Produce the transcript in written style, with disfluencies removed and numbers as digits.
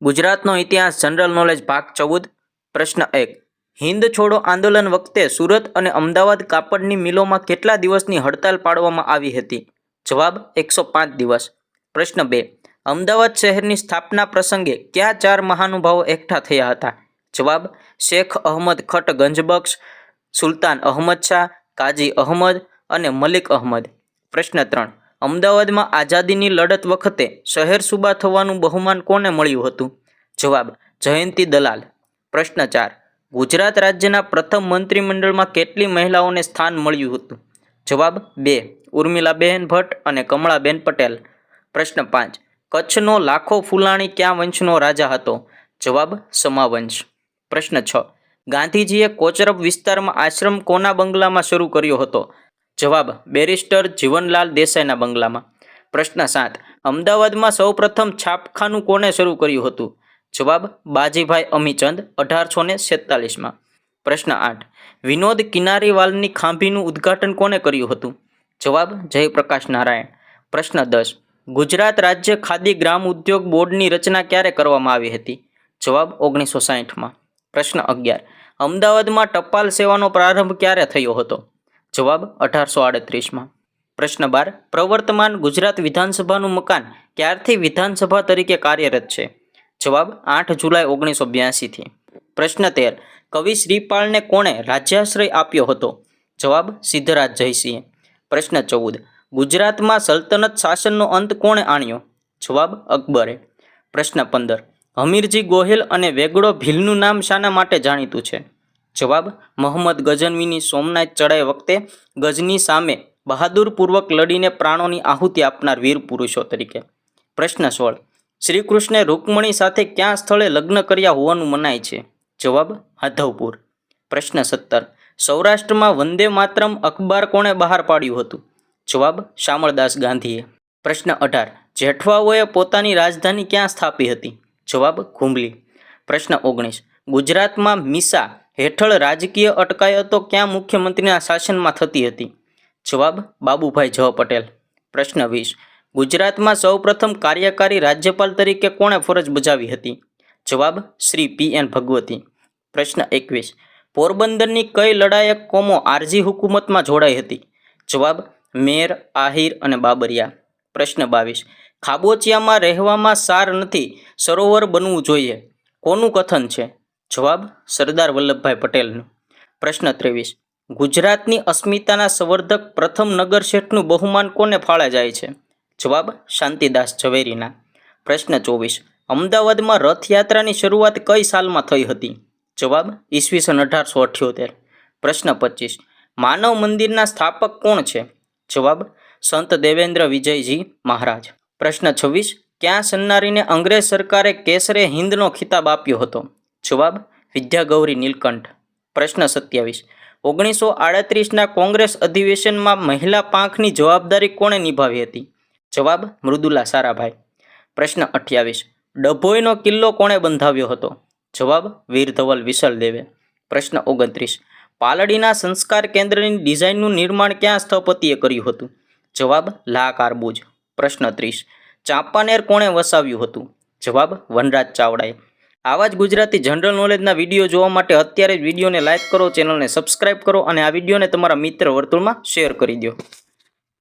ગુજરાતનો ઇતિહાસ general knowledge ભાગ 14 પ્રશ્ન 1 હિન્દ છોડો આંદોલન વખતે સુરત અને અમદાવાદ કાપડની મિલોમાં કેટલા દિવસની હડતાલ પાડવામાં આવી હતી? જવાબ 105 દિવસ. પ્રશ્ન 2 અમદાવાદ શહેરની સ્થાપના પ્રસંગે કયા 4 મહાનુભાવો એકઠા થયા હતા? જવાબ શેખ અહમદ ખટ ગંજબક્ષ, સુલતાન અહમદ શાહ, કાજી અહમદ અને મલિક અહમદ. પ્રશ્ન 3 અમદાવાદમાં આઝાદીની લડત વખતે શહેર સુબા થવાનું બહુમાન કોને મળ્યું હતું? જવાબ જયંતી દલાલ. પ્રશ્ન 4 ગુજરાત રાજ્યના પ્રથમ મંત્રીમંડળમાં કેટલી મહિલાઓને સ્થાન મળ્યું હતું? જવાબ 2 ઉર્મિલાબેન ભટ્ટ અને કમળાબેન પટેલ. પ્રશ્ન 5 કચ્છનો લાખો ફુલાણી ક્યાં વંશનો રાજા હતો? જવાબ સમાવંશ. પ્રશ્ન 6 ગાંધીજીએ કોચરબ વિસ્તારમાં આશ્રમ કોના બંગલામાં શરૂ કર્યો હતો? જવાબ બેરિસ્ટર જીવનલાલ દેસાઈના બંગલામાં. પ્રશ્ન 7 અમદાવાદમાં સૌપ્રથમ છાપખાનું કોને શરૂ કર્યું હતું? જવાબ બાજીભાઈ અમીચંદ 1846માં. પ્રશ્ન 8 વિનોદ કિનારીવાલની ખાંભીનું ઉદ્ઘાટન કોને કર્યું હતું? જવાબ જયપ્રકાશ નારાયણ. પ્રશ્ન 10 ગુજરાત રાજ્ય ખાદી ગ્રામ ઉદ્યોગ બોર્ડની રચના ક્યારે કરવામાં આવી હતી? જવાબ 1960માં. પ્રશ્ન 11 અમદાવાદમાં ટપાલ સેવાનો પ્રારંભ ક્યારે થયો હતો? જવાબ 1838માં. પ્રશ્ન 12 પ્રવર્તમાન ગુજરાત વિધાનસભાનું મકાન ક્યારથી વિધાનસભા તરીકે કાર્યરત છે? જવાબ 8 જુલાઈ 1982થી. પ્રશ્ન 13 કવિ શ્રીપાળને કોણે રાજ્યાશ્રય આપ્યો હતો? જવાબ સિદ્ધરાજ જયસિંહે. પ્રશ્ન 14 ગુજરાતમાં સલ્તનત શાસનનો અંત કોણે આણ્યો? જવાબ અકબરે. પ્રશ્ન 15 હમીરજી ગોહિલ અને વેગડો ભીલનું નામ શાના માટે જાણીતું છે? જવાબ મોહમ્મદ ગઝનવીની સોમનાથ ચડાઈ વખતે ગઝની સામે બહાદુરપૂર્વક લડીને પ્રાણોની આહુતિ આપનાર વીર પુરુષો તરીકે. પ્રશ્ન 16 શ્રી કૃષ્ણે રૂકમણી સાથે ક્યાં સ્થળે લગ્ન કર્યા હોવાનું મનાય છે? જવાબ માધવપુર. પ્રશ્ન 17 સૌરાષ્ટ્રમાં વંદે માતરમ અખબાર કોણે બહાર પાડ્યું હતું? જવાબ શામળદાસ ગાંધીએ. પ્રશ્ન 18 જેઠવાઓએ પોતાની રાજધાની ક્યાં સ્થાપી હતી? જવાબ ઘુમલી. પ્રશ્ન 19 ગુજરાતમાં મીસા હેઠળ રાજકીય અટકાયતો ક્યાં મુખ્યમંત્રીના શાસનમાં થતી હતી? જવાબ બાબુભાઈ જ પટેલ. પ્રશ્ન 20 ગુજરાતમાં સૌપ્રથમ કાર્યકારી રાજ્યપાલ તરીકે કોણે ફરજ બજાવી હતી? જવાબ શ્રી PN ભગવતી. પ્રશ્ન 21 પોરબંદરની કઈ લડાયક કોમો આરજી હુકુમતમાં જોડાઈ હતી? જવાબ મેર, આહિર અને બાબરિયા. પ્રશ્ન 22 ખાબોચિયામાં રહેવામાં સાર નથી, સરોવર બનવું જોઈએ, કોનું કથન છે? જવાબ સરદાર વલ્લભભાઈ પટેલનું. પ્રશ્ન 23 ગુજરાતની અસ્મિતાના સંવર્ધક પ્રથમ નગર શેઠનું બહુમાન કોને ફાળે જાય છે? જવાબ શાંતિદાસ ઝવેરીના. પ્રશ્ન 24 અમદાવાદમાં રથયાત્રાની શરૂઆત કઈ સાલમાં થઈ હતી? જવાબ ઈસવીસન 1878. પ્રશ્ન 25 માનવ મંદિરના સ્થાપક કોણ છે? જવાબ સંત દેવેન્દ્ર વિજયજી મહારાજ. પ્રશ્ન 26 ક્યાં સન્નારીને અંગ્રેજ સરકારે કેસરે હિન્દનો ખિતાબ આપ્યો હતો? જવાબ વિદ્યાગૌરી નીલકંઠ. પ્રશ્ન 27 1938ના કોંગ્રેસ અધિવેશનમાં મહિલા પાંખની જવાબદારી કોણે નિભાવી હતી? જવાબ મૃદુલા સારાભાઈ. પ્રશ્ન 28 ડભોઈનો કિલ્લો કોણે બંધાવ્યો હતો? જવાબ વીર ધવલ વિસલદેવે. પ્રશ્ન 29 પાલડીના સંસ્કાર કેન્દ્રની ડિઝાઇનનું નિર્માણ ક્યાં સ્થપતિએ કર્યું હતું? જવાબ લા કારબૂજ. પ્રશ્ન 30 ચાંપાનેર કોણે વસાવ્યું હતું? જવાબ વનરાજ ચાવડાએ. આવા જ ગુજરાતી જનરલ નોલેજના વિડીયો જોવા માટે અત્યારે જ વિડીયોને લાઇક કરો, ચેનલને સબસ્ક્રાઇબ કરો અને આ વિડીયોને તમારા મિત્ર વર્તુળમાં શેર કરી દો.